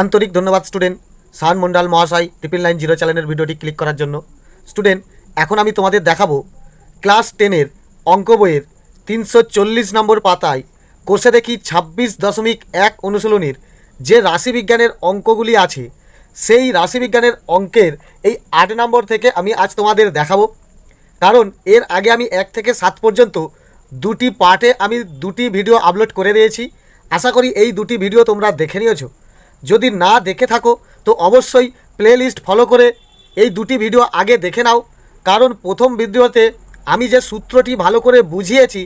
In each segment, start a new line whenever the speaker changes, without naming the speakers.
আন্তরিক ধন্যবাদ স্টুডেন্ট শান মন্ডল মহাশয় 990 চ্যানেলের ভিডিওটি ক্লিক করার জন্য। স্টুডেন্ট, এখন আমি তোমাদের দেখাবো ক্লাস 10-এর অঙ্ক বইয়ের 340 নম্বর পাতায় কোষে দেখি 26.1 অনুশীলনীর যে রাশিবিজ্ঞানের অঙ্কগুলি আছে, সেই রাশিবিজ্ঞানের অঙ্কের এই 8 নম্বর থেকে আমি আজ তোমাদের দেখাবো। কারণ এর আগে আমি 1 থেকে 7 পর্যন্ত দুটি পার্টে আমি দুটি ভিডিও আপলোড করে দিয়েছি। আশা করি এই দুটি ভিডিও তোমরা দেখে নিয়েছো। যদি না দেখে থাকো তো অবশ্যই প্লেলিস্ট ফলো করে এই দুটি ভিডিও আগে দেখে নাও। কারণ প্রথম ভিডিওতে আমি যে সূত্রটি ভালো করে বুঝিয়েছি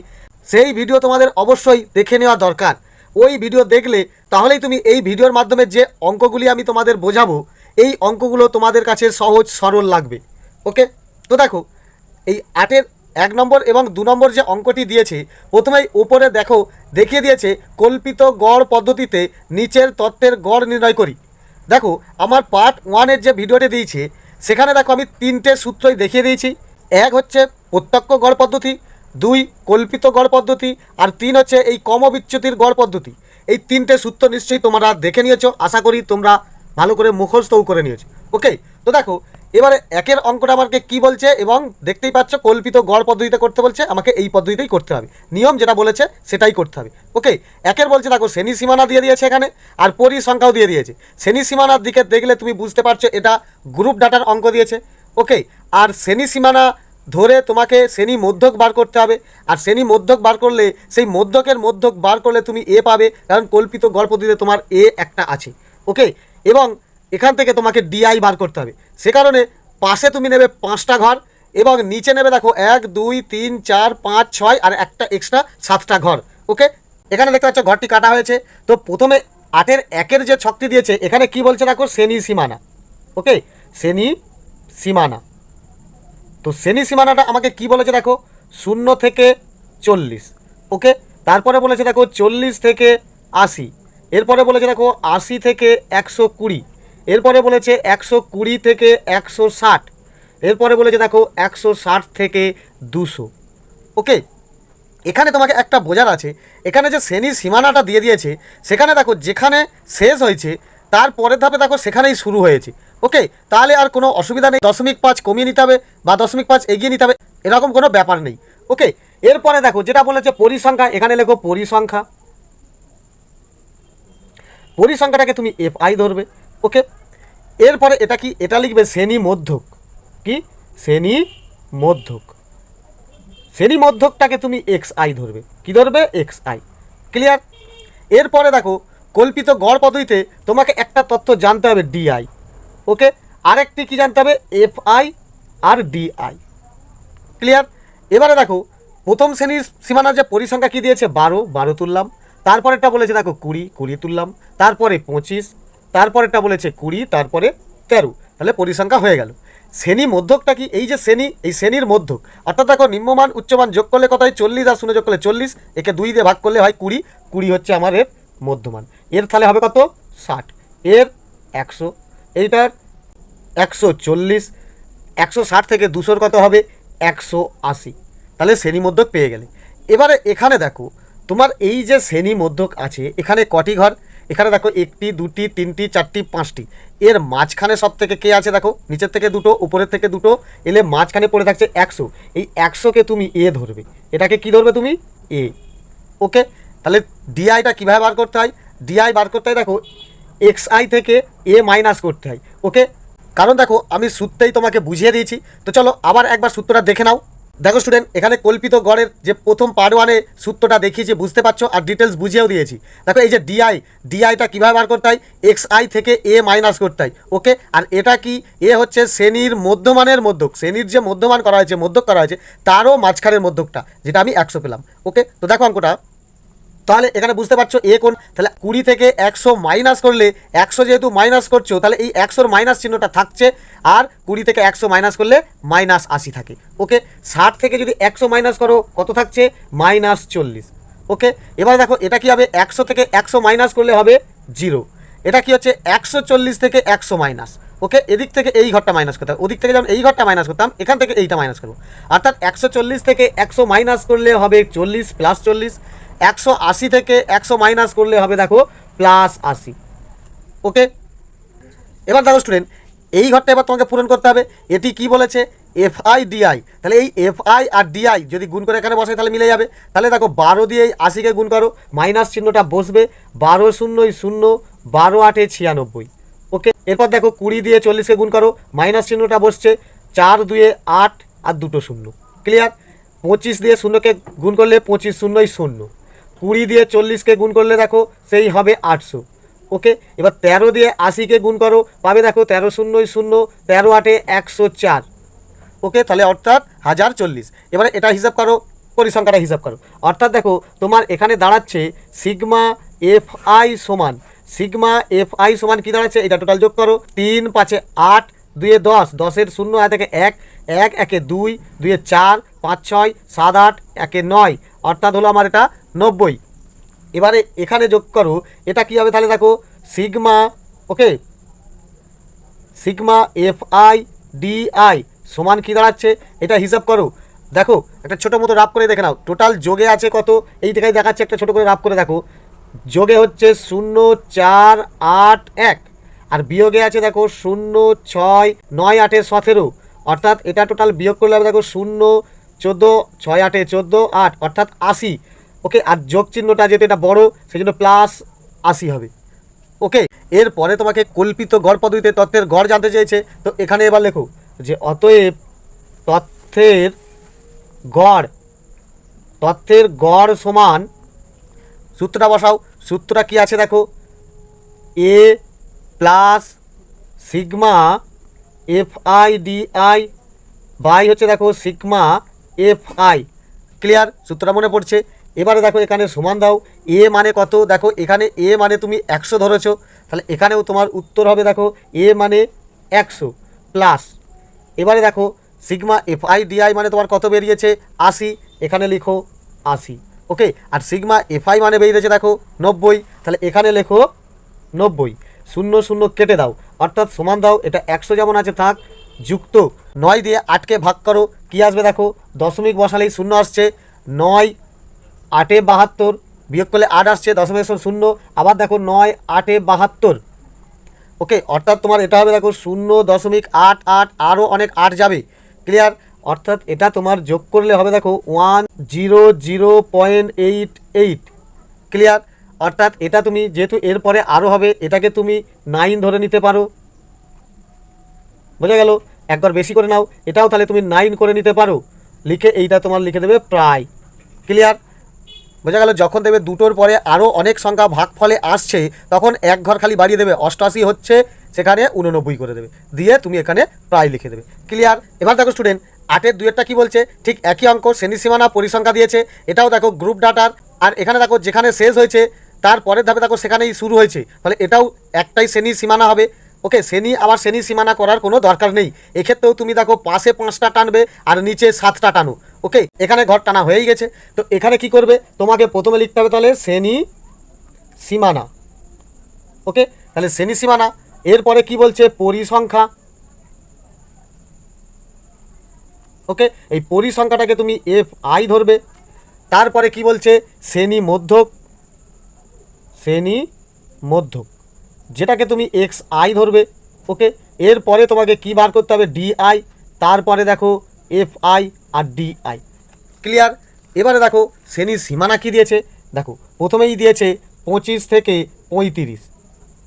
সেই ভিডিও তোমাদের অবশ্যই দেখে নেওয়া দরকার। ওই ভিডিও দেখলে তাহলেই তুমি এই ভিডিওর মাধ্যমে যে অঙ্কগুলি আমি তোমাদের বোঝাবো এই অঙ্কগুলো তোমাদের কাছে সহজ সরল লাগবে। ওকে, তো দেখো এই 8-এর 1 নম্বর এবং 2 নম্বর যে অঙ্কটি দিয়েছে, প্রথমেই উপরে দেখো দেখিয়ে দিয়েছে কল্পিত গড় পদ্ধতিতে নিচের তত্ত্বের গড় নির্ণয় করি। দেখো আমার পার্ট 1-এর যে ভিডিওটি দিয়েছে সেখানে দেখো আমি 3টে সূত্রই দেখিয়ে দিয়েছি। 1 হচ্ছে প্রত্যক্ষ গড় পদ্ধতি, 2 কল্পিত গড় পদ্ধতি, আর 3 হচ্ছে এই ক্রমবিচ্যুতির গড় পদ্ধতি। এই 3টে সূত্র নিশ্চয়ই তোমরা দেখে নিয়েছো, আশা করি তোমরা ভালো করে মুখস্থও করে নিয়েছো। ওকে, তো দেখো এবারে 1-এর অঙ্কটা আমাকে কি বলছে, এবং দেখতেই পাচ্ছ কল্পিত গড় পদ্ধতিতে করতে বলছে, আমাকে এই পদ্ধতিতেই করতে হবে, নিয়ম যেটা বলেছে সেটাই করতে হবে। ওকে, 1-এর বলছে দেখো শ্রেণী সীমানা দিয়ে দিয়েছে এখানে, আর পরিসংখ্যাও দিয়ে দিয়েছে। শ্রেণী সীমানার দিকে দেখলে তুমি বুঝতে পারছো এটা গ্রুপ ডাটার অঙ্ক দিয়েছে। ওকে, আর শ্রেণী সীমানা ধরে তোমাকে শ্রেণী মধ্যক বার করতে হবে, আর শ্রেণী মধ্যক বার করলে সেই মধ্যকের মধ্যক বার করলে তুমি এ পাবে, কারণ কল্পিত গড় পদ্ধতিতে তোমার এ একটা আছে। ওকে, এবং এখান থেকে তোমাকে ডিআই বার করতে হবে। সে কারণে পাশে তুমি নেবে 5টা ঘর এবং নিচে নেবে দেখো 1 2 3 4 5 6 আর একটা এক্সট্রা 7টা ঘর। ওকে, এখানে দেখতে পাচ্ছ ঘরটি কাটা হয়েছে। তো প্রথমে 8-এর 1-এর যে ছকটি দিয়েছে এখানে কি বলছে দেখো শ্রেণী সীমানা। ওকে, শ্রেণী সীমানা, তো শ্রেণী সীমানাটা আমাকে কি বলেছে দেখো 0 থেকে 40। ওকে, তারপরে বলেছে দেখো 40 থেকে 80, এরপরে বলেছে দেখো 80 থেকে 120, এরপরে বলেছে 120 থেকে 160, এরপরে বলেছে দেখো 160 থেকে 200। ওকে, এখানে তোমাকে একটা বোঝার আছে, এখানে যে শ্রেণীর সীমানাটা দিয়ে দিয়েছে সেখানে দেখো যেখানে শেষ হয়েছে তার পরের ধাপে দেখো সেখানেই শুরু হয়েছে। ওকে, তাহলে আর কোনো অসুবিধা নেই, 0.5 কমিয়ে নিতে হবে বা 0.5 এগিয়ে নিতে হবে, এরকম কোনো ব্যাপার নেই। ওকে, এরপরে দেখো যেটা বলেছে পরিসংখ্যা, এখানে লেখো পরিসংখ্যা, পরিসংখ্যাটাকে তুমি FI ধরবে। ওকে, এরপরে এটা কি, এটা লিখবে শ্রেণী মধ্যক, কি শ্রেণী মধ্যক, শ্রেণী মধ্যকটাকে তুমি XI ধরবে, কি ধরবে XI। ক্লিয়ার? এরপরে দেখো কল্পিত গড় পদ্ধতিতে তোমাকে একটা তথ্য জানতে হবে DI। ওকে, আরেকটি কি জানতে হবে FI আর DI। ক্লিয়ার? এবারে দেখো প্রথম শ্রেণীর সীমানার যে পরিসংখ্যা কি দিয়েছে 12 তুললাম, তারপরেরটা বলেছে দেখো 20 তুললাম, তারপরে 25, তারপরেরটা বলেছে 20, তারপরে 13, তাহলে পরিসংখ্যা হয়ে গেল। শ্রেণী মধ্যকটা কি, এই যে শ্রেণী, এই শ্রেণীর মধ্যক, অর্থাৎ দেখো নিম্নমান উচ্চমান যোগ করলে কত হয় 40 আর 0 যোগ করলে 40, একে 2 দিয়ে ভাগ করলে হয় 20 হচ্ছে আমার এর মধ্যমান। এর তাহলে হবে কত 60, এর 100, এইটার 140, 160 থেকে 200 কত হবে 180, তাহলে শ্রেণী মধ্যক পেয়ে গেলে। এবারে এখানে দেখো তোমার এই যে শ্রেণী মধ্যক আছে এখানে কটি ঘর, এখানে দেখো 1টি 2টি 3টি 4টি 5টি, এর মাঝখানে সব থেকে কে আছে দেখো, নিচের থেকে 2টো উপরের থেকে 2টো, এলে মাঝখানে পড়ে থাকছে 100, এই 100কে তুমি এ ধরবে, এটাকে কি ধরবে তুমি এ। ওকে, তাহলে ডিআইটা কীভাবে বার করতে হয়, ডিআই বার করতে হয় দেখো XI থেকে এ মাইনাস করতে হয়। ওকে, কারণ দেখো আমি সূত্রেই তোমাকে বুঝিয়ে দিয়েছি, তো চলো আবার একবার সূত্রটা দেখে নাও। দেখো স্টুডেন্ট, এখানে কল্পিত গড়ের যে প্রথম পার্ট 1-এ সূত্রটা দেখিয়েছি, বুঝতে পারছো, আর ডিটেলস বুঝিয়েও দিয়েছি। দেখো এই যে ডিআইটা কীভাবে বার করতে হয়, XI থেকে এ মাইনাস করতে হয়। ওকে, আর এটা কি, এ হচ্ছে শ্রেণীর মধ্যমানের মধ্যক, শ্রেণীর যে মধ্যমান করা হয়েছে, মধ্যক করা হয়েছে, তারও মাঝখানের মধ্যকটা, যেটা আমি 100 পেলাম। ওকে, তো দেখো অঙ্কটা, তাহলে এখানে বুঝতে পারছো এ কোন, তাহলে 20 থেকে 100 মাইনাস করলে, 100 যেহেতু মাইনাস করছো তাহলে এই 100-র মাইনাস চিহ্নটা থাকছে, আর 20 থেকে 100 মাইনাস করলে -80 থাকে। ওকে, 60 থেকে যদি 100 মাইনাস করো কত থাকছে -40। ওকে, এবার দেখো এটা কি হবে, 100 থেকে 100 মাইনাস করলে হবে 0, এটা কি হচ্ছে 140 থেকে 100 মাইনাস। ওকে, এদিক থেকে এই ঘরটা মাইনাস করতাম, ওদিক থেকে যেমন এই ঘরটা মাইনাস করতাম, এখান থেকে এইটা মাইনাস করবো, অর্থাৎ 140 থেকে 100 মাইনাস করলে হবে 40 প্লাস 40, 180 থেকে 100 মাইনাস করলে হবে দেখো +80। ওকে, এবার দেখো স্টুডেন্ট, এই ঘরটা এবার তোমাকে পূরণ করতে হবে। এটি কি বলেছে? F i d i. তাহলে এই এফআই আর ডিআই যদি গুণ করে এখানে বসে তাহলে মিলে যাবে। তাহলে দেখো 12 দিয়ে এই 80কে গুণ করো, মাইনাস চিহ্নটা বসবে, 12 শূন্যই 0, 12 8 96। ওকে, এরপর দেখো 20 দিয়ে 40কে গুণ করো, মাইনাস চিহ্নটা বসছে, 4 2 8 আর 2 0। ক্লিয়ার? 25 দিয়ে 0কে গুণ করলে 25 শূন্যই 0, 20 দিয়ে 40কে গুণ করলে দেখো সেই হবে 800। ওকে, এবার 13 দিয়ে 80কে গুণ করো, পাবে দেখো 13 শূন্যই 0, 13 8 104। ওকে, তাহলে অর্থাৎ 1040। এবারে এটা হিসাব করো, পরিসংখ্যাটা হিসাব করো। অর্থাৎ দেখো তোমার এখানে দাঁড়াচ্ছে সিগমা এফ আই সমান, সিগমা এফ আই সমান কী দাঁড়াচ্ছে? এটা টোটাল যোগ করো, 3 5 8, 2 10, 10 0 আয় থেকে 1, 1 1 2, 2 4, 5 6, 7 8, 1 9, অর্থাৎ হলো আমার এটা 90। এবারে এখানে যোগ করো, এটা কী হবে? তাহলে দেখো sigma, okay, sigma F I D I সমান কী দাঁড়াচ্ছে? এটা হিসাব করো। দেখো একটা ছোটো মতো রাফ করে দেখে নাও, টোটাল যোগে আছে কত, এই থেকেই দেখাচ্ছে, একটা ছোটো করে রাফ করে দেখো। যোগে হচ্ছে 0 4 8 1, আর বিয়োগে আছে দেখো 0 6 9 8 17, অর্থাৎ এটা টোটাল বিয়োগ করলে হবে দেখো 0 14 6 8 14 8, অর্থাৎ 80। ওকে, আর যোগ চিহ্নটা যেহেতু এটা বড় সেই জন্য প্লাস 80 হবে। ওকে, এরপরে তোমাকে কল্পিত গড় পদ্ধতিতে তথ্যের গড় জানতে চেয়েছে। তো এখানে এবার লেখো যে অতএব তথ্যের গড় সমান, সূত্রটা বসাও। সূত্রটা কি আছে দেখো, A plus sigma F I D I by হচ্ছে দেখো সিগমা এফ আই। ক্লিয়ার? সূত্রটা মনে পড়ছে? এবারে দেখো এখানে সমান দাও, এ মানে কত? দেখো এখানে এ মানে তুমি 100 ধরেছো, তাহলে এখানেও তোমার উত্তর হবে দেখো এ মানে 100 প্লাস, এবারে দেখো সিগমা এফ আই ডিআই মানে তোমার কত বেরিয়েছে? 80, এখানে লিখো 80। ওকে, আর সিগমা এফ আই মানে বেরিয়েছে দেখো 90, তাহলে এখানে লেখো 90, 0 0 কেটে দাও, অর্থাৎ সমান দাও, এটা 100 যেমন আছে থাক, যুক্ত 9 দিয়ে 8কে ভাগ করো, কী আসবে দেখো, দশমিক বসালেই 0 আসছে, 9 8 72, বিয়োগ করলে 8 আসছে, দশমিক 0, আবার দেখো 9 8 72। ওকে, অর্থাৎ তোমার এটা হবে দেখো 0.88, আরও অনেক 8 যাবে। ক্লিয়ার? অর্থাৎ এটা তোমার যোগ করলে হবে দেখো 100.88। ক্লিয়ার? অর্থাৎ এটা তুমি যেহেতু এরপরে আরও হবে, এটাকে তুমি 9 ধরে নিতে পারো। বোঝা গেল? একবার বেশি করে নাও, এটাও তাহলে তুমি 9 করে নিতে পারো, লিখে এইটা তোমার লিখে দেবে প্রায়। ক্লিয়ার? বোঝা গেল? যখন দেবে দুটোর পরে আরও অনেক সংখ্যা ভাগফলে আসছে, তখন এক ঘর খালি বাড়িয়ে দেবে, 88 হচ্ছে সেখানে 89 করে দেবে, দিয়ে তুমি এখানে প্রায় লিখে দেবে। ক্লিয়ার? এবার দেখো স্টুডেন্ট, 8-এর 2-এরটা কী বলছে? ঠিক একই অঙ্ক, শ্রেণী সীমানা পরিসংখ্যা দিয়েছে, এটাও দেখো গ্রুপ ডাটার, আর এখানে দেখো যেখানে শেষ হয়েছে তার পরের ধাপে দেখো সেখানেই শুরু হয়েছে, তাহলে এটাও একটাই শ্রেণী সীমানা হবে। ওকে, আবার শ্রেণী সীমানা করার কোনো দরকার নেই, এক্ষেত্রেও তুমি দেখো পাশে 5টা টানবে আর নিচে 7টা টানো। ওকে, এখানে ঘর টানা হয়েই গেছে। তো এখানে কি করবে? তোমাকে প্রথমে লিখতে হবে তাহলে শ্রেণী সীমানা। ওকে, তাহলে শ্রেণী সীমানা, এরপরে কি বলছে? পরিসংখ্যা। ওকে, এই পরিসংখ্যাটাকে তুমি এফ আই ধরবে। তারপরে কি বলছে? শ্রেণী মধ্যক, যেটাকে তুমি এক্স আই ধরবে। ওকে, এরপরে তোমাকে কি বার করতে হবে? ডি আই, তারপরে দেখো এফ আই আর ডি আই। ক্লিয়ার? এবারে দেখো শ্রেণীর সীমানা কি দিয়েছে, দেখো প্রথমেই দিয়েছে 25 থেকে 35,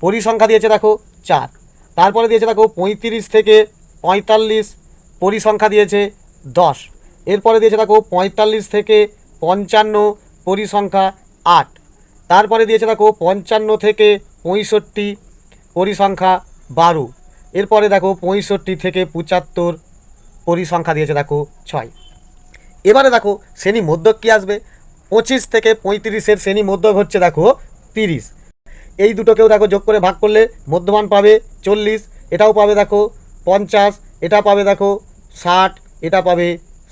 পরিসংখ্যা দিয়েছে দেখো 4, তারপরে দিয়েছে দেখো 35 থেকে 45, পরিসংখ্যা দিয়েছে 10, এরপরে দিয়েছে দেখো 45 থেকে 55, পরিসংখ্যা 8, তারপরে দিয়েছে দেখো 55 থেকে 65, পরিসংখ্যা 12, এরপরে দেখো 65 থেকে 75, পরিসংখ্যা দিয়েছে দেখো 6। এবারে দেখো শ্রেণী মধ্যক কী আসবে? 25 থেকে 35-এর শ্রেণী মধ্যক হচ্ছে দেখো 30, এই দুটোকেও দেখো যোগ করে ভাগ করলে মধ্যমান পাবে 40, এটাও পাবে দেখো 50, এটা পাবে দেখো 60, এটা পাবে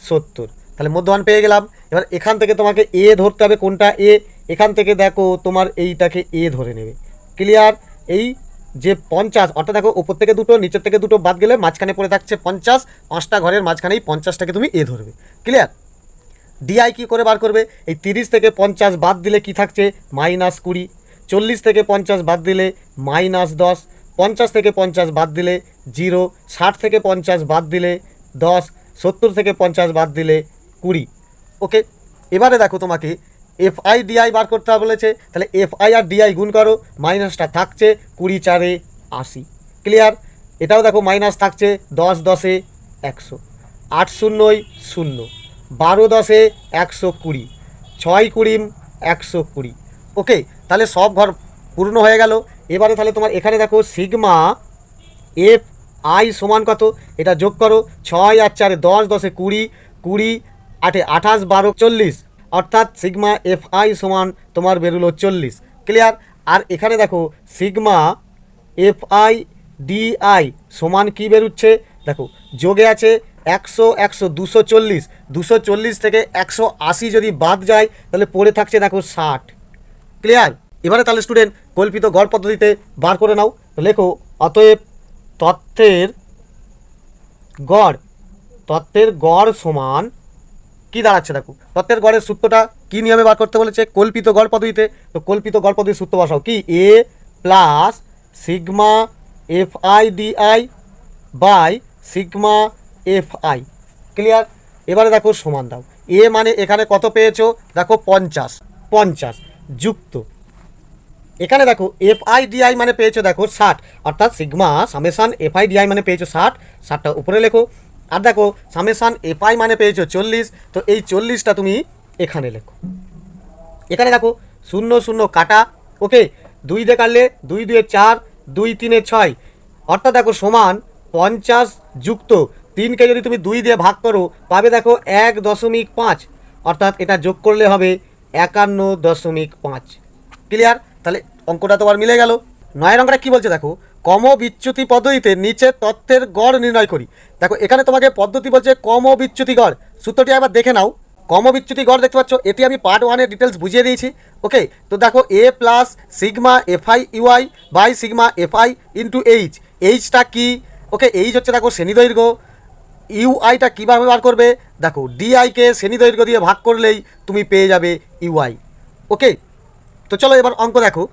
70, তাহলে মধ্যমান পেয়ে গেলাম। এবার এখান থেকে তোমাকে এ ধরতে হবে, কোনটা এ? এখান থেকে দেখো তোমার এইটাকে এ ধরে নেবে। ক্লিয়ার? এই যে 50, অর্থাৎ দেখো ওপর থেকে দুটো নিচের থেকে দুটো বাদ গেলে মাঝখানে পড়ে থাকছে 50, 5টা ঘরের মাঝখানেই 50টাকে তুমি এ ধরবে। ক্লিয়ার? ডিআই কী করে বার করবে? এই 30 থেকে 50 বাদ দিলে কি থাকছে? -20, 40 থেকে 50 বাদ দিলে -10, 50 থেকে 50 বাদ দিলে 0, 60 থেকে 50 বাদ দিলে 10, 70 থেকে 50 বাদ দিলে 20। ওকে, এবারে দেখো তোমাকে এফআই ডিআই বার করতে হবে বলেছে, তাহলে এফআই আর ডিআই গুণ করো, মাইনাসটা থাকছে 20 4 80। ক্লিয়ার? এটাও দেখো মাইনাস থাকছে 10 10 100, 8 0 0, 12 10 120, 6 20 120। ওকে, তাহলে সব ঘর পূর্ণ হয়ে গেল। এবারে তাহলে তোমার এখানে দেখো সিগমা এফ আই সমান কত, এটা যোগ করো। 6 আর 4 10, 10 20, 20 8 28, 12 40, অর্থাৎ সিগমা এফ আই সমান তোমার বেরোলো 40। ক্লিয়ার? আর এখানে দেখো সিগমা এফ আই ডিআই সমান কী বেরোচ্ছে, দেখো যোগে আছে 100 100 240, 240 থেকে 180 যদি বাদ যায় তাহলে পড়ে থাকছে দেখো 60। ক্লিয়ার? এবারে তাহলে স্টুডেন্ট কল্পিত গড় পদ্ধতিতে বার করে নাও। তো লেখো অতএব তত্ত্বের গড় সমান কি দাঁড়াচ্ছে, দেখো তত্ত্বের গড়ের সূত্রটা কি নিয়মে বার করতে বলেছে, কল্পিত গড় পদ্ধতিতে। তো কল্পিত গড় পদ্ধতির সূত্র বসাও কি, A plus sigma F I D I by sigma F I. Clear? এবারে দেখো সমান দাও, এ মানে এখানে কত পেয়েছো, দেখো 50 যুক্ত এখানে দেখো এফ আই ডিআই মানে পেয়েছো দেখো 60, অর্থাৎ sigma summation f I d i মানে পেয়েছো 60, 60টা উপরে লেখো। আর দেখো সামেশান এফ আই মানে পেয়েছো 40, তো এই 40টা তুমি এখানে লেখো। এখানে দেখো 0 0 কাটা। ওকে, 2 দিয়ে কাটলে 2 2 4, 2 3 6, অর্থাৎ দেখো সমান 50 যুক্ত 3কে যদি তুমি 2 দিয়ে ভাগ করো পাবে দেখো 1.5, অর্থাৎ এটা যোগ করলে হবে 51.5। ক্লিয়ার? তাহলে অঙ্কটা তোমার মিলে গেল। 9 অঙ্কটা কী বলছে দেখো, কম বিচ্যুতি পদ্ধতিতে নিচের তথ্যের গড় নির্ণয় করি। দেখো এখানে তোমাকে পদ্ধতি বলছে কম বিচ্যুতি গড়, সূত্রটি একবার দেখে নাও। কম বিচ্যুতি গড় দেখতে পাচ্ছ, এটি আমি পার্ট 1-এর ডিটেলস বুঝিয়ে দিয়েছি। ওকে, তো দেখো A plus sigma F I U I by sigma F I into H. এইচটা কি, ওকে এইচ হচ্ছে দেখো শ্রেণীদৈর্ঘ্য। ইউআইটা কীভাবে বার করবে, দেখো ডিআইকে শ্রেণীদৈর্ঘ্য দিয়ে ভাগ করলেই তুমি পেয়ে যাবে ইউআই। ওকে, তো চলো এবার অঙ্ক দেখো।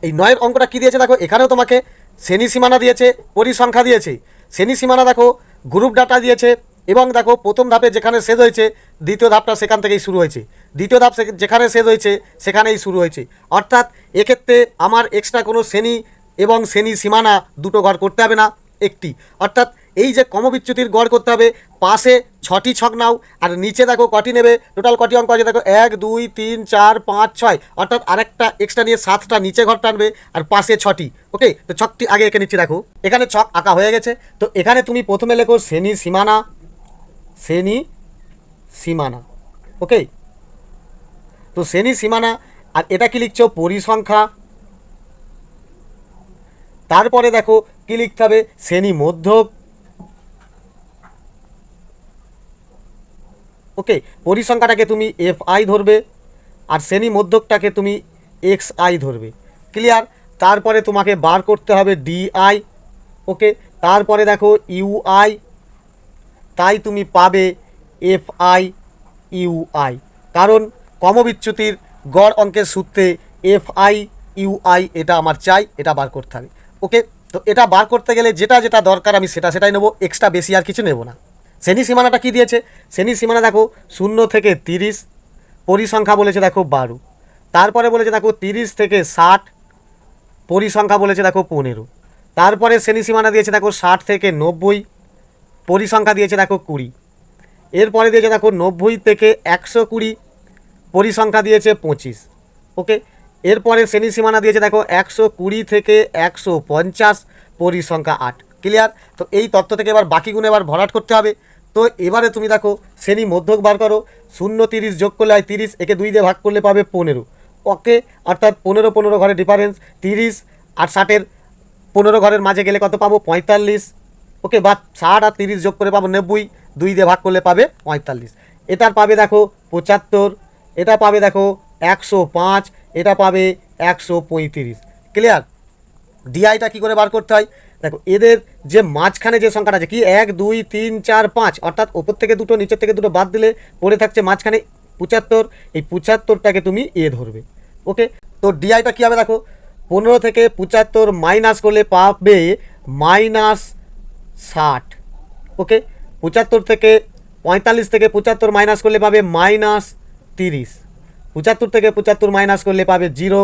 এই 9-এর অঙ্কটা কী দিয়েছে দেখো, এখানেও তোমাকে শ্রেণী সীমানা দিয়েছে, পরিসংখ্যা দিয়েছে। শ্রেণী সীমানা দেখো গ্রুপ ডাটা দিয়েছে, এবং দেখো প্রথম ধাপে যেখানে শেষ হয়েছে দ্বিতীয় ধাপটা সেখান থেকেই শুরু হয়েছে, দ্বিতীয় ধাপ যেখানে শেষ হয়েছে সেখানেই শুরু হয়েছে। অর্থাৎ এক্ষেত্রে আমার এক্সট্রা কোনো শ্রেণী এবং শ্রেণী সীমানা দুটো ঘর করতে হবে না, একটি। অর্থাৎ এই যে কমবিচ্যুতির গড় করতে হবে, পাশে 6টি ছক নাও, আর নিচে দেখো কটি নেবে, টোটাল কটি অঙ্ক আছে দেখো 1 2 3 4 5 6, অর্থাৎ আরেকটা এক্সট্রা নিয়ে 7টা নিচে ঘর টানবে আর পাশে 6টি। ওকে, তো ছকটি আগে এঁকে নিচ্ছি। দেখো এখানে ছক আঁকা হয়ে গেছে। তো এখানে তুমি প্রথমে লেখো শ্রেণী সীমানা। ওকে, তো শ্রেণী সীমানা, আর এটা কি লিখছো, পরিসংখ্যা। তারপরে দেখো কি লিখতে হবে, শ্রেণী মধ্যক। ওকে, পরিসংখ্যাটাকে তুমি এফ আই ধরবে আর শ্রেণী মধ্যকটাকে তুমি এক্স আই ধরবে। ক্লিয়ার? তারপরে তোমাকে বার করতে হবে ডিআই। ওকে, তারপরে দেখো ইউআই, তাই তুমি পাবে এফ আই ইউআই, কারণ কমবিচ্যুতির গড় অঙ্কের সূত্রে এফ আই ইউআই এটা আমার চাই, এটা বার করতে হবে। ওকে, তো এটা বার করতে গেলে যেটা যেটা দরকার আমি সেটাই নেবো, এক্সট্রা বেশি আর কিছু নেব না। শ্রেণী সীমানাটা কী দিয়েছে, শ্রেণী সীমানা দেখো 0 থেকে 30, পরিসংখ্যা বলেছে দেখো 12, তারপরে বলেছে দেখো 30 থেকে 60, পরিসংখ্যা বলেছে দেখো 15, তারপরে শ্রেণী সীমানা দিয়েছে দেখো 60 থেকে 90, পরিসংখ্যা দিয়েছে দেখো 20, এরপরে দিয়েছে দেখো 90 থেকে 120, পরিসংখ্যা দিয়েছে 25। ওকে, এরপরে শ্রেণী সীমানা দিয়েছে দেখো 120 থেকে 150, পরিসংখ্যা 8। ক্লিয়ার? তো এই তথ্য থেকে এবার বাকিগুলো এবার ভরাট করতে হবে। তো এবারে তুমি দেখো শ্রেণী মধ্যক বার করো, 0 30 যোগ করলে হয় 30, একে 2 দিয়ে ভাগ করলে পাবে 15। ওকে, অর্থাৎ 15 ঘরের ডিফারেন্স, 30 আর 60-এর 15 ঘরের মাঝে গেলে কত পাবো, 45। ওকে, বা 60 আর 30 যোগ করে পাবো 90, 2 দিয়ে ভাগ করলে পাবে 45। এটার পাবে দেখো 75, এটা পাবে দেখো 105, এটা পাবে 135। ক্লিয়ার? ডিআইটা কী করে বার করতে হয়, দেখো এদের যে মাঝখানে যে সংখ্যাটা আছে কি 1 2 3 4 5, অর্থাৎ ওপর থেকে দুটো নিচের থেকে দুটো বাদ দিলে পড়ে থাকছে মাঝখানে 75, এই 75টাকে তুমি এ ধরবে। ওকে, তো ডিআইটা কী হবে দেখো 15 থেকে 75 মাইনাস করলে পাবে -60। ওকে, 75 থেকে 45 থেকে 75 মাইনাস করলে পাবে -30। 75 থেকে 75 মাইনাস করলে পাবে 0।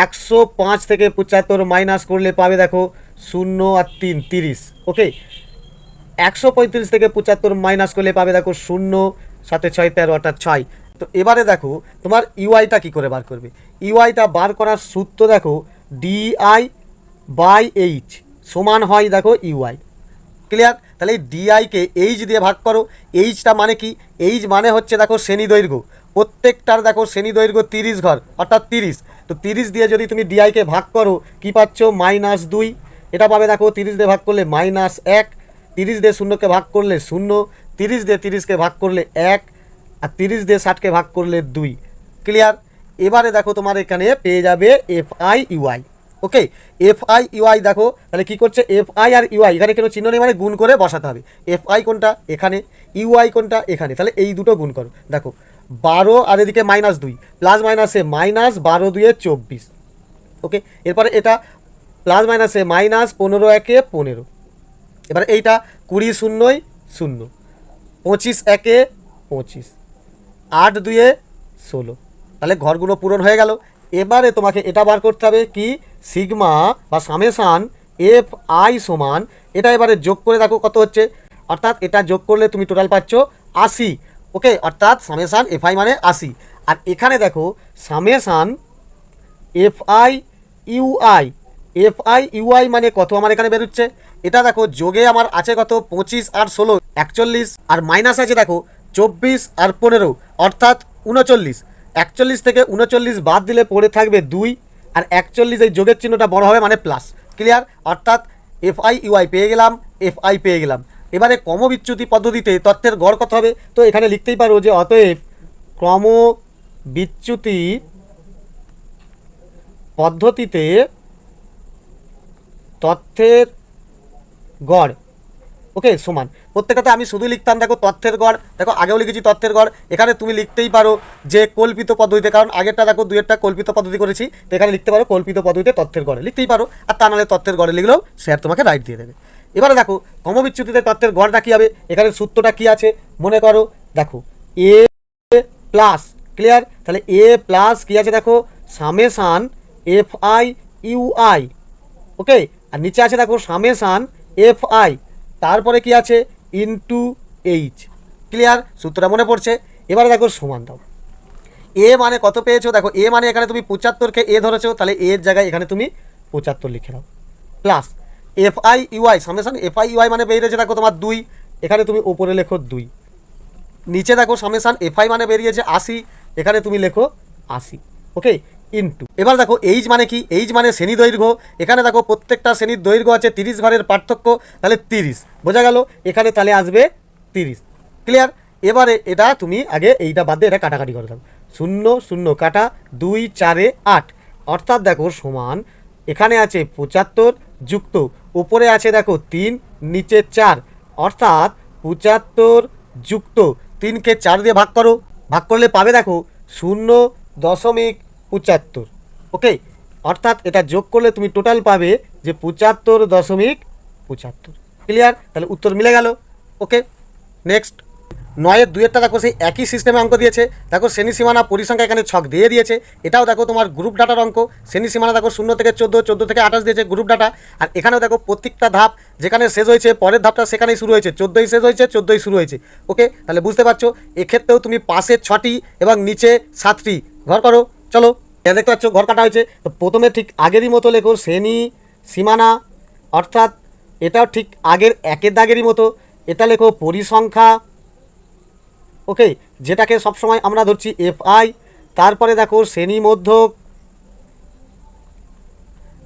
105 থেকে 75 মাইনাস করলে পাবে দেখো 0 আর 3 30। ওকে, 135 থেকে 75 মাইনাস করলে পাবে দেখো 0, 7 6 13 অর্থাৎ 6। তো এবারে দেখো তোমার ইউআইটা কী করে বার করবে। ইউআইটা বার করার সূত্র দেখো DI/H সমান হয় দেখো ইউআই। ক্লিয়ার? তাহলে এই ডিআইকে এইচ দিয়ে ভাগ করো। এইচটা মানে কি? এইচ মানে হচ্ছে দেখো শ্রেণী দৈর্ঘ্য। প্রত্যেকটার দেখো শ্রেণী দৈর্ঘ্য 30 ঘর অর্থাৎ 30। তো 30 দিয়ে যদি তুমি ডিআইকে ভাগ করো কি পাচ্ছ? -2। এটা পাবে দেখো 30 দিয়ে ভাগ করলে -1। 30 দিয়ে 0কে ভাগ করলে 0। 30 দিয়ে 30কে ভাগ করলে 1। আর 30 দিয়ে 60কে ভাগ করলে 2। ক্লিয়ার? এবারে দেখো তোমার এখানে পেয়ে যাবে FI/UI। ওকে, FI/UI দেখো তাহলে কী করছে, FI আর UI এখানে কোনো চিহ্ন নেই, মানে গুণ করে বসাতে হবে। FI কোনটা? এখানে। UI কোনটা? এখানে। তাহলে এই দুটো গুণ করো। দেখো 12 আর এদিকে -2, প্লাস মাইনাসে -12 2 24। ওকে, এরপরে এটা প্লাস মাইনাসে -15 1 15। এবারে এইটা 20 0 0, 25 1 25, 8 2 16। তাহলে ঘরগুলো পূরণ হয়ে গেল। এবারে তোমাকে এটা বার করতে হবে কি, সিগমা বা সামেশান FI সমান, এটা এবারে যোগ করে দেখো কত হচ্ছে, অর্থাৎ এটা যোগ করলে তুমি টোটাল পাচ্ছ 80। ওকে, অর্থাৎ সামেশান FI মানে 80। আর এখানে দেখো সামেশান FI/UI মানে কত আমার এখানে বেরোচ্ছে, এটা দেখো যোগে আমার আছে কত, 25 আর 16 41, আর মাইনাস আছে দেখো 24 আর 15 অর্থাৎ 39। 41 থেকে 39 বাদ দিলে পড়ে থাকবে 2, আর 41 এই যোগের চিহ্নটা বড় হবে মানে প্লাস। ক্লিয়ার? অর্থাৎ FI/UI পেয়ে গেলাম, FI পেয়ে গেলাম। এবারে ক্রমবিচ্যুতি পদ্ধতিতে তথ্যের গড় কত হবে, তো এখানে লিখতেই পারো যে অতএব ক্রমবিচ্যুতি পদ্ধতিতে তথ্যের গড়, ওকে, সমান। প্রত্যেকটাতে আমি শুধু লিখতাম দেখো তথ্যের গড়, দেখো আগেও লিখেছি তথ্যের গড়। এখানে তুমি লিখতেই পারো যে কল্পিত পদ্ধতিতে, কারণ আগেরটা দেখো দুয়েরটা কল্পিত পদ্ধতি করেছি, তো এখানে লিখতে পারো কল্পিত পদ্ধতিতে তথ্যের গড়ে লিখতেই পারো, আর তা নাহলে তথ্যের গড়ে লিখলেও স্যার তোমাকে রাইট দিয়ে দেবে। এবারে দেখো ক্রমবিচ্যুতিতে তথ্যের গড়টা কী হবে, এখানে সূত্রটা কী আছে মনে করো, দেখো A প্লাস, ক্লিয়ার? তাহলে A প্লাস কী আছে দেখো, সামেশান FI/UI। ওকে, আর নিচে আছে দেখো সামেশান FI, তারপরে কি আছে ইনটু H। ক্লিয়ার? সূত্রটা মনে পড়ছে? এবারে দেখো সমান দাও। A মানে কত পেয়েছো, দেখো A মানে এখানে তুমি 75কে A ধরেছো, তাহলে A এর জায়গায় এখানে তুমি 75 লিখে দাও, প্লাস FI/UI সামেশান FI/UI মানে বেরিয়েছে দেখো তোমার 2, এখানে তুমি ওপরে লেখো 2। নিচে দেখো সামেশান FI মানে বেরিয়েছে 80, এখানে তুমি লেখো 80। ওকে, ইনটু, এবার দেখো এইচ মানে কি, এইচ মানে শ্রেণী দৈর্ঘ্য। এখানে দেখো প্রত্যেকটা শ্রেণীর দৈর্ঘ্য আছে 30 ঘরের পার্থক্য, তাহলে 30 বোঝা গেল, এখানে তাহলে আসবে 30। ক্লিয়ার? এবারে এটা তুমি আগে এইটা বাদ দিয়ে এটা কাটাকাটি করে দাও, 0 0 কাটা 2 4 8, অর্থাৎ দেখো সমান, এখানে আছে 75 যুক্ত উপরে আছে দেখো 3 নিচে 4, অর্থাৎ 75 যুক্ত 3কে 4 দিয়ে ভাগ করো, ভাগ করলে পাবে দেখো 0.75। ওকে, অর্থাৎ এটা যোগ করলে তুমি টোটাল পাবে যে 75.75। ক্লিয়ার? তাহলে উত্তর মিলে গেল। ওকে, নেক্সট 9-এর 2-এরটা দেখো সেই একই সিস্টেমে অঙ্ক দিয়েছে। দেখো শ্রেণী সীমানা পরিসংখ্যা এখানে ছক দিয়ে দিয়েছে, এটাও দেখো তোমার গ্রুপ ডাটার অঙ্ক। শ্রেণী সীমানা দেখো 0 থেকে 14, 14 থেকে 28 দিয়েছে গ্রুপ ডাটা। আর এখানেও দেখো প্রত্যেকটা ধাপ যেখানে শেষ হয়েছে পরের ধাপটা সেখানেই শুরু হয়েছে, 14ই শেষ হয়েছে 14ই শুরু হয়েছে। ওকে, তাহলে বুঝতে পারছো এক্ষেত্রেও তুমি পাশে 6টি এবং নিচে 7টি ঘর করো। চলো, এটা দেখতে পাচ্ছ ঘর কাটা হয়েছে। তো প্রথমে ঠিক আগেরই মতো লেখো শ্রেণী সীমানা, অর্থাৎ এটাও ঠিক আগের একের দাগেরই মতো। এটা লেখো পরিসংখ্যা, ওকে, যেটাকে সবসময় আমরা ধরছি FI। তারপরে দেখো শ্রেণী মধ্যক,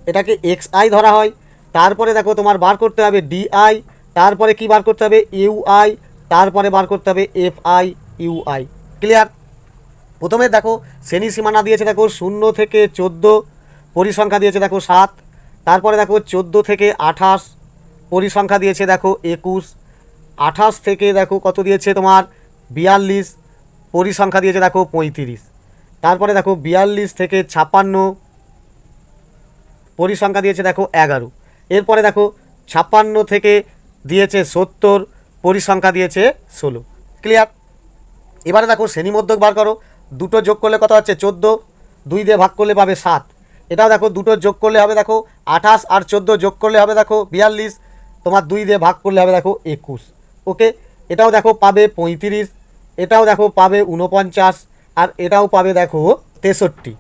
এটাকে XI ধরা হয়। তারপরে দেখো তোমার বার করতে হবে DI, তারপরে কি বার করতে হবে UI, তারপরে বার করতে হবে FI/UI। ক্লিয়ার? প্রথমে দেখো শ্রেণী সীমানা দিয়েছে দেখো 0 থেকে 14, পরিসংখ্যা দিয়েছে দেখো 7। তারপরে দেখো 14 থেকে 28, পরিসংখ্যা দিয়েছে দেখো 21। 28 থেকে দেখো কত দিয়েছে তোমার 42, পরিসংখ্যা দিয়েছে দেখো 35। তারপরে দেখো 42 থেকে 56, পরিসংখ্যা দিয়েছে দেখো 11। এরপরে দেখো 56 থেকে দিয়েছে 70, পরিসংখ্যা দিয়েছে 16। ক্লিয়ার? এবারে দেখো শ্রেণী মধ্যক বার করো। দুটো যোগ করলে কত হচ্ছে 14, 2 দিয়ে ভাগ করলে পাবে 7। এটাও দেখো দুটো যোগ করলে হবে দেখো 28, আর 14 যোগ করলে হবে দেখো 42, তোমার 2 দিয়ে ভাগ করলে হবে দেখো 21। ওকে, এটাও দেখো পাবে 35, এটাও দেখো পাবে 49, আর এটাও পাবে দেখো 63।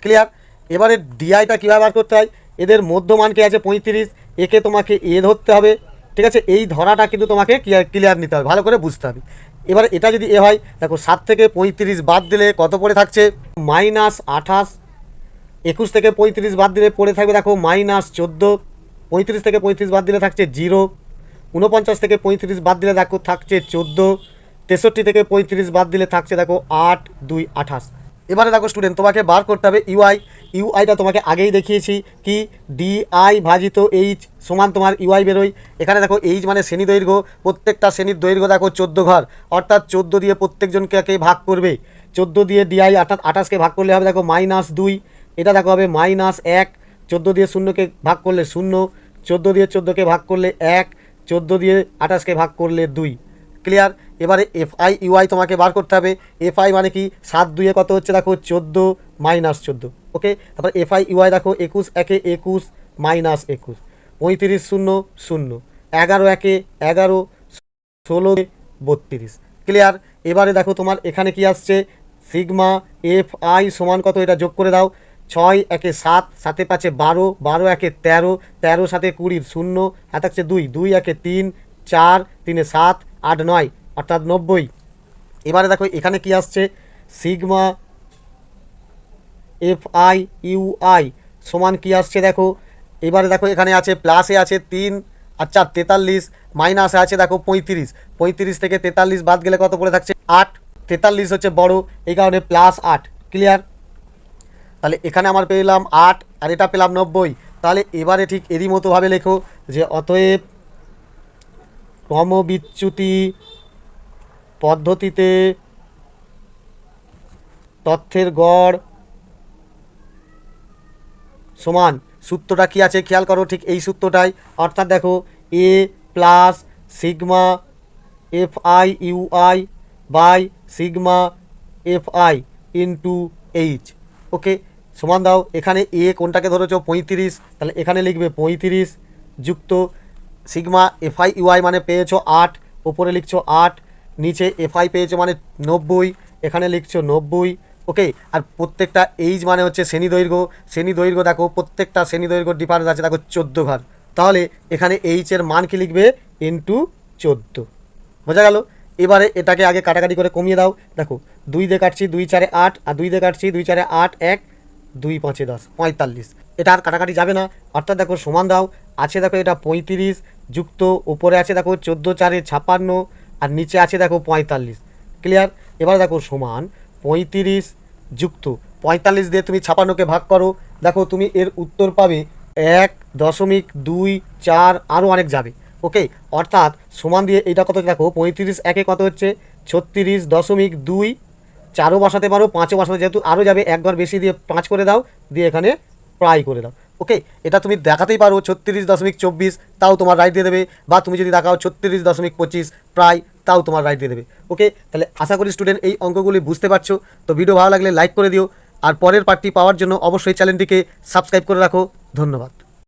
ক্লিয়ার? এবারে ডিআইটা কীভাবে বার করতে হয়, এদের মধ্যমানকে আছে 35, একে তোমাকে এ ধরতে হবে। ঠিক আছে, এই ধরাটা কিন্তু তোমাকে ক্লিয়ার নিতে হবে, ভালো করে বুঝতে হবে। এবারে এটা যদি এ হয় দেখো 7 থেকে 35 বাদ দিলে কত পড়ে থাকছে -28, 21 থেকে 35 বাদ দিলে পড়ে থাকবে দেখো -14, 35 থেকে 35 বাদ দিলে থাকছে 0, 49 থেকে 35 বাদ দিলে দেখো থাকছে 14, 63 থেকে 35 বাদ দিলে থাকছে দেখো 8, 2, 28। এবারে দেখো স্টুডেন্ট তোমাকে বার করতে হবে ইউআইটা তোমাকে আগেই দেখিয়েছি কি ডিআই ভাজিত এইচ সমান তোমার ইউআই বেরোয়। এখানে দেখো এইচ মানে শ্রেণী দৈর্ঘ্য, প্রত্যেকটা শ্রেণীর দৈর্ঘ্য দেখো 14 ঘর, অর্থাৎ 14 দিয়ে প্রত্যেকজনকে ভাগ করবে। 14 দিয়ে ডিআই অর্থাৎ 28কে ভাগ করলে হবে দেখো -2, এটা দেখো হবে -1, 14 দিয়ে 0কে ভাগ করলে 0, 14 দিয়ে 14কে ভাগ করলে 1, 14 দিয়ে 28কে ভাগ করলে 2। ক্লিয়ার? এবারে এফআই ইউআই তোমাকে বার করতে হবে। এফআই মানে কি 7 2 কত হচ্ছে দেখো 14 -14। ওকে, তারপর এফআই ইউআই দেখো 21 1 21 -21, 35 0 0, 11 1 11, 16 32। ক্লিয়ার? এবারে দেখো তোমার এখানে কি আসছে সিগমা এফআই সমান কত, এটা যোগ করে দাও। 6 1 7, 7 5 12, 12 1 13, 13 7 20, 0 হাত থাকছে 2, 2 1 3, 4 3 7 8 9, অর্থাৎ 90। এবারে দেখো এখানে কি আসছে সিগমা এফআই ইউআই সমান কি আসছে দেখো। এবারে দেখো এখানে আছে প্লাসে আছে 3 আর 4 43, মাইনাসে আছে দেখো 35, 35 থেকে 43 বাদ গেলে কত পড়ে থাকছে 8, 43 হচ্ছে বড়, এই কারণে +8। ক্লিয়ার? তাহলে এখানে আমার পেলাম 8 আর এটা পেলাম 90। তাহলে এবারে ঠিক এরই মতোভাবে লেখো যে অতএব ক্রমবিচ্যুতি পদ্ধতিতে তথ্যের গড় সমান, সূত্রটা কি আছে খেয়াল করো, ঠিক এই সূত্রটাই, অর্থাৎ দেখো A plus sigma F I U I by sigma F I into H. Okay, সমান দাও এখানে এ কোনটাকে ধরেছো 35, তাহলে এখানে লিখবে 35 যুক্ত সিগমা এফআই ইউআই মানে পেয়েছো 8, ওপরে লিখছো 8, নিচে এফআই পেয়েছো মানে 90, এখানে লিখছো 90। ওকে, আর প্রত্যেকটা এইচ মানে হচ্ছে শ্রেণী দৈর্ঘ্য দেখো প্রত্যেকটা শ্রেণী দৈর্ঘ্য ডিফারেন্স আছে দেখো 14 ঘর। তাহলে এখানে এইচের মান কি লিখবে ইন্টু 14। বোঝা গেল? এবারে এটাকে আগে কাটাকাটি করে কমিয়ে দাও। দেখো 2 দিয়ে কাটছি 2 4 8, আর 2 দিয়ে কাটছি 2 4 8 1, 2 5 10 45। এটা আর কাটাকাটি যাবে না, অর্থাৎ দেখো সমান দাও আছে দেখো এটা 35 যুক্ত ওপরে আছে দেখো 14 4 56, আর নিচে আছে দেখো 45। ক্লিয়ার? এবার দেখো সমান 35 যুক্ত 45 দিয়ে তুমি 56কে ভাগ করো, দেখো তুমি এর উত্তর পাবে 1.24, আরও অনেক যাবে। ওকে, অর্থাৎ সমান দিয়ে এইটা কত দেখো 35 একে কত হচ্ছে 36.2, 4ও বসাতে পারো 5ও বসাতে, যেহেতু আরও যাবে 1 ঘর বেশি দিয়ে 5 করে দাও, দিয়ে এখানে প্রায় করে দাও। ওকে, এটা তুমি দেখাতেই পারো 36.24, তাও তোমার রাইট দিয়ে দেবে, বা তুমি যদি দেখাও 36.25 প্রায়, তাও তোমার রাইট দিয়ে দেবে। ওকে, তাহলে আশা করি স্টুডেন্ট এই অঙ্কগুলি বুঝতে পারছো। তো ভিডিও ভালো লাগলে লাইক করে দিও, আর পরের পার্টটি পাওয়ার জন্য অবশ্যই চ্যানেলটিকে সাবস্ক্রাইব করে রাখো। ধন্যবাদ।